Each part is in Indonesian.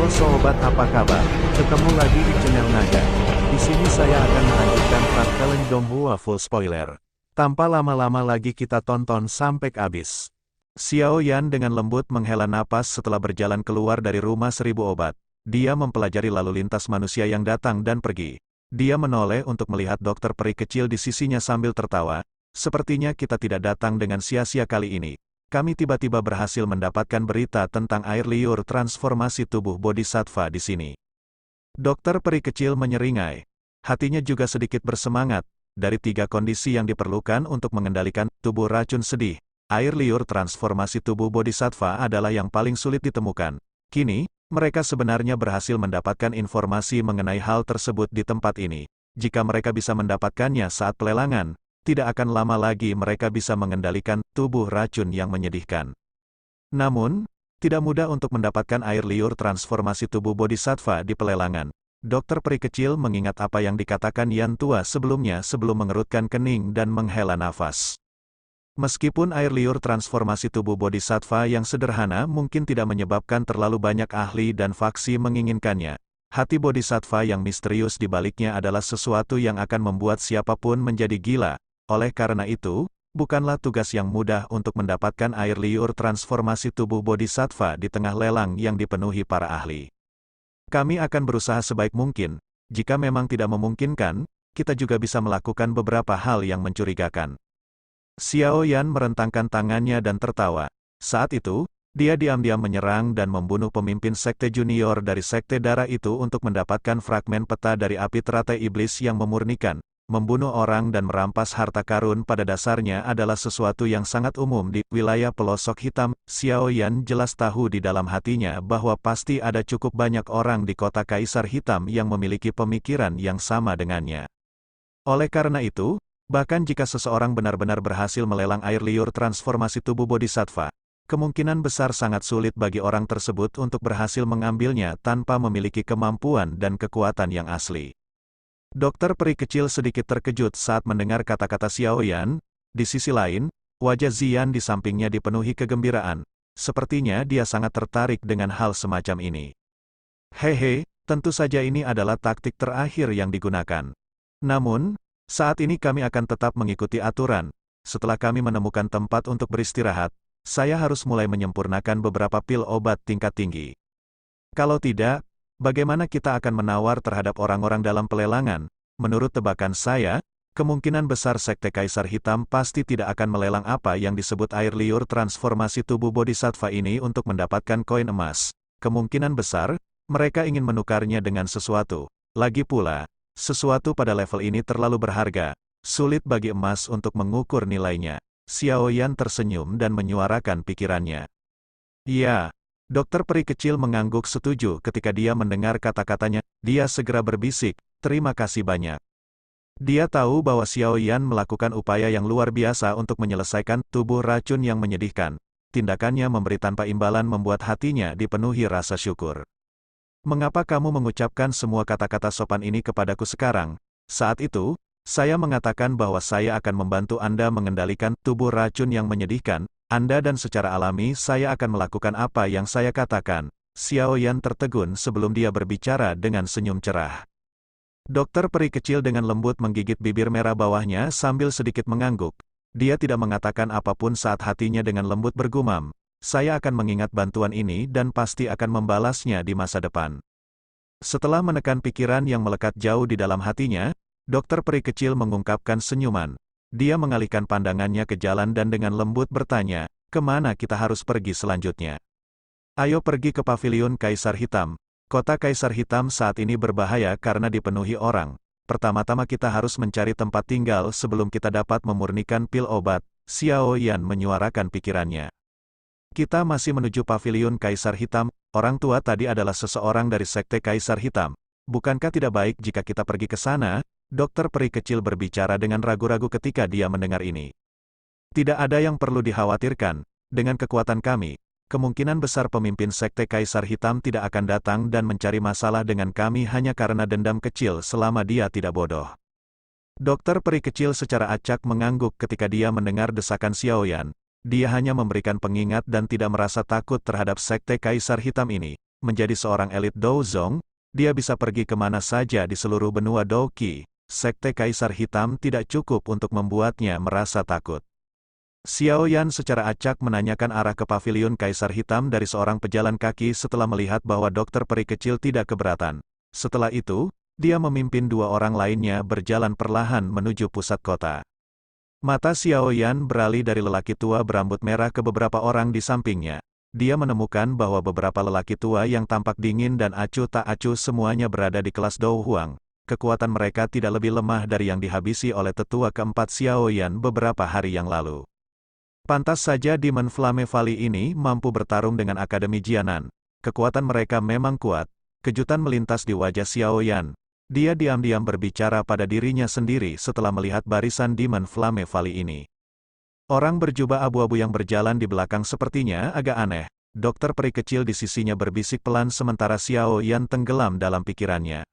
Halo sobat, apa kabar? Ketemu lagi di channel Naga. Di sini saya akan melanjutkan part Kaleng Donghua full spoiler. Tanpa lama-lama lagi kita tonton sampai habis. Xiao Yan dengan lembut menghela napas setelah berjalan keluar dari rumah 1000 obat. Dia mempelajari lalu lintas manusia yang datang dan pergi. Dia menoleh untuk melihat dokter peri kecil di sisinya sambil tertawa. Sepertinya kita tidak datang dengan sia-sia kali ini. Kami tiba-tiba berhasil mendapatkan berita tentang air liur transformasi tubuh Bodhisattva di sini. Dokter peri kecil menyeringai. Hatinya juga sedikit bersemangat. Dari 3 kondisi yang diperlukan untuk mengendalikan tubuh racun sedih, air liur transformasi tubuh Bodhisattva adalah yang paling sulit ditemukan. Kini, mereka sebenarnya berhasil mendapatkan informasi mengenai hal tersebut di tempat ini. Jika mereka bisa mendapatkannya saat pelelangan, tidak akan lama lagi mereka bisa mengendalikan tubuh racun yang menyedihkan. Namun, tidak mudah untuk mendapatkan air liur transformasi tubuh Bodhisattva di pelelangan. Dokter peri kecil mengingat apa yang dikatakan Yan tua sebelumnya sebelum mengerutkan kening dan menghela nafas. Meskipun air liur transformasi tubuh Bodhisattva yang sederhana mungkin tidak menyebabkan terlalu banyak ahli dan faksi menginginkannya, hati Bodhisattva yang misterius di baliknya adalah sesuatu yang akan membuat siapapun menjadi gila. Oleh karena itu, bukanlah tugas yang mudah untuk mendapatkan air liur transformasi tubuh Bodhisattva di tengah lelang yang dipenuhi para ahli. Kami akan berusaha sebaik mungkin. Jika memang tidak memungkinkan, kita juga bisa melakukan beberapa hal yang mencurigakan. Xiao Yan merentangkan tangannya dan tertawa. Saat itu, dia diam-diam menyerang dan membunuh pemimpin sekte junior dari sekte darah itu untuk mendapatkan fragmen peta dari api teratai iblis yang memurnikan. Membunuh orang dan merampas harta karun pada dasarnya adalah sesuatu yang sangat umum di wilayah pelosok hitam. Xiao Yan jelas tahu di dalam hatinya bahwa pasti ada cukup banyak orang di kota Kaisar Hitam yang memiliki pemikiran yang sama dengannya. Oleh karena itu, bahkan jika seseorang benar-benar berhasil melelang air liur transformasi tubuh Bodhisattva, kemungkinan besar sangat sulit bagi orang tersebut untuk berhasil mengambilnya tanpa memiliki kemampuan dan kekuatan yang asli. Dokter peri kecil sedikit terkejut saat mendengar kata-kata Xiao Yan. Di sisi lain, wajah Ziyan di sampingnya dipenuhi kegembiraan. Sepertinya dia sangat tertarik dengan hal semacam ini. Hehe, tentu saja ini adalah taktik terakhir yang digunakan. Namun, saat ini kami akan tetap mengikuti aturan. Setelah kami menemukan tempat untuk beristirahat, saya harus mulai menyempurnakan beberapa pil obat tingkat tinggi. Kalau tidak, bagaimana kita akan menawar terhadap orang-orang dalam pelelangan? Menurut tebakan saya, kemungkinan besar sekte Kaisar Hitam pasti tidak akan melelang apa yang disebut air liur transformasi tubuh Bodhisattva ini untuk mendapatkan koin emas. Kemungkinan besar, mereka ingin menukarnya dengan sesuatu. Lagi pula, sesuatu pada level ini terlalu berharga. Sulit bagi emas untuk mengukur nilainya. Xiao Yan tersenyum dan menyuarakan pikirannya. Ya. Dokter peri kecil mengangguk setuju ketika dia mendengar kata-katanya. Dia segera berbisik, terima kasih banyak. Dia tahu bahwa Xiao Yan melakukan upaya yang luar biasa untuk menyelesaikan tubuh racun yang menyedihkan. Tindakannya memberi tanpa imbalan membuat hatinya dipenuhi rasa syukur. Mengapa kamu mengucapkan semua kata-kata sopan ini kepadaku sekarang? Saat itu, saya mengatakan bahwa saya akan membantu Anda mengendalikan tubuh racun yang menyedihkan. Anda dan secara alami saya akan melakukan apa yang saya katakan. Xiao Yan tertegun sebelum dia berbicara dengan senyum cerah. Dokter peri kecil dengan lembut menggigit bibir merah bawahnya sambil sedikit mengangguk. Dia tidak mengatakan apapun saat hatinya dengan lembut bergumam. Saya akan mengingat bantuan ini dan pasti akan membalasnya di masa depan. Setelah menekan pikiran yang melekat jauh di dalam hatinya, dokter peri kecil mengungkapkan senyuman. Dia mengalihkan pandangannya ke jalan dan dengan lembut bertanya, kemana kita harus pergi selanjutnya? Ayo pergi ke pavilion Kaisar Hitam. Kota Kaisar Hitam saat ini berbahaya karena dipenuhi orang. Pertama-tama kita harus mencari tempat tinggal sebelum kita dapat memurnikan pil obat. Xiao Yan menyuarakan pikirannya. Kita masih menuju pavilion Kaisar Hitam. Orang tua tadi adalah seseorang dari sekte Kaisar Hitam. Bukankah tidak baik jika kita pergi ke sana? Dokter peri kecil berbicara dengan ragu-ragu ketika dia mendengar ini. Tidak ada yang perlu dikhawatirkan. Dengan kekuatan kami, kemungkinan besar pemimpin sekte Kaisar Hitam tidak akan datang dan mencari masalah dengan kami hanya karena dendam kecil selama dia tidak bodoh. Dokter peri kecil secara acak mengangguk ketika dia mendengar desakan Xiao Yan. Dia hanya memberikan pengingat dan tidak merasa takut terhadap sekte Kaisar Hitam ini. menjadi seorang elit Douzong, dia bisa pergi kemana saja di seluruh benua Douqi. Sekte Kaisar Hitam tidak cukup untuk membuatnya merasa takut. Xiao Yan secara acak menanyakan arah ke paviliun Kaisar Hitam dari seorang pejalan kaki setelah melihat bahwa dokter peri kecil tidak keberatan. Setelah itu, dia memimpin dua orang lainnya berjalan perlahan menuju pusat kota. Mata Xiao Yan beralih dari lelaki tua berambut merah ke beberapa orang di sampingnya. Dia menemukan bahwa beberapa lelaki tua yang tampak dingin dan acuh tak acuh semuanya berada di kelas Dou Huang. Kekuatan mereka tidak lebih lemah dari yang dihabisi oleh tetua keempat Xiao Yan beberapa hari yang lalu. Pantas saja Demon Flame Valley ini mampu bertarung dengan Akademi Jianan. Kekuatan mereka memang kuat. Kejutan melintas di wajah Xiao Yan. Dia diam-diam berbicara pada dirinya sendiri setelah melihat barisan Demon Flame Valley ini. Orang berjubah abu-abu yang berjalan di belakang sepertinya agak aneh. Dokter peri kecil di sisinya berbisik pelan sementara Xiao Yan tenggelam dalam pikirannya.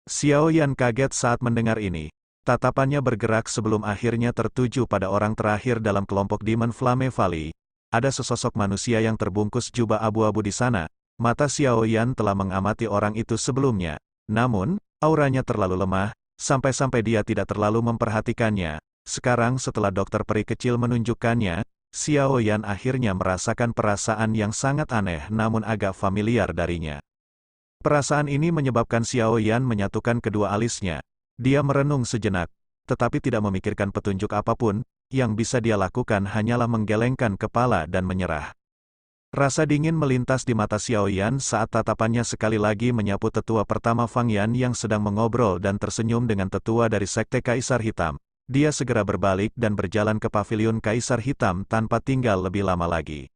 Xiao Yan kaget saat mendengar ini. Tatapannya bergerak sebelum akhirnya tertuju pada orang terakhir dalam kelompok Demon Flame Valley. Ada sesosok manusia yang terbungkus jubah abu-abu di sana. Mata Xiao Yan telah mengamati orang itu sebelumnya. Namun, auranya terlalu lemah, sampai-sampai dia tidak terlalu memperhatikannya. Sekarang setelah dokter peri kecil menunjukkannya, Xiao Yan akhirnya merasakan perasaan yang sangat aneh namun agak familiar darinya. Perasaan ini menyebabkan Xiao Yan menyatukan kedua alisnya. Dia merenung sejenak, tetapi tidak memikirkan petunjuk apapun, yang bisa dia lakukan hanyalah menggelengkan kepala dan menyerah. Rasa dingin melintas di mata Xiao Yan saat tatapannya sekali lagi menyapu tetua pertama Fang Yan yang sedang mengobrol dan tersenyum dengan tetua dari Sekte Kaisar Hitam. Dia segera berbalik dan berjalan ke paviliun Kaisar Hitam tanpa tinggal lebih lama lagi.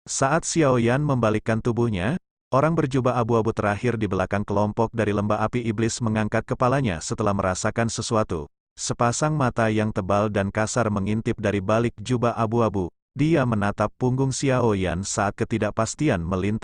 Saat Xiao Yan membalikkan tubuhnya, orang berjubah abu-abu terakhir di belakang kelompok dari lembah api iblis mengangkat kepalanya setelah merasakan sesuatu. Sepasang mata yang tebal dan kasar mengintip dari balik jubah abu-abu. Dia menatap punggung Xiao Yan saat ketidakpastian melintas.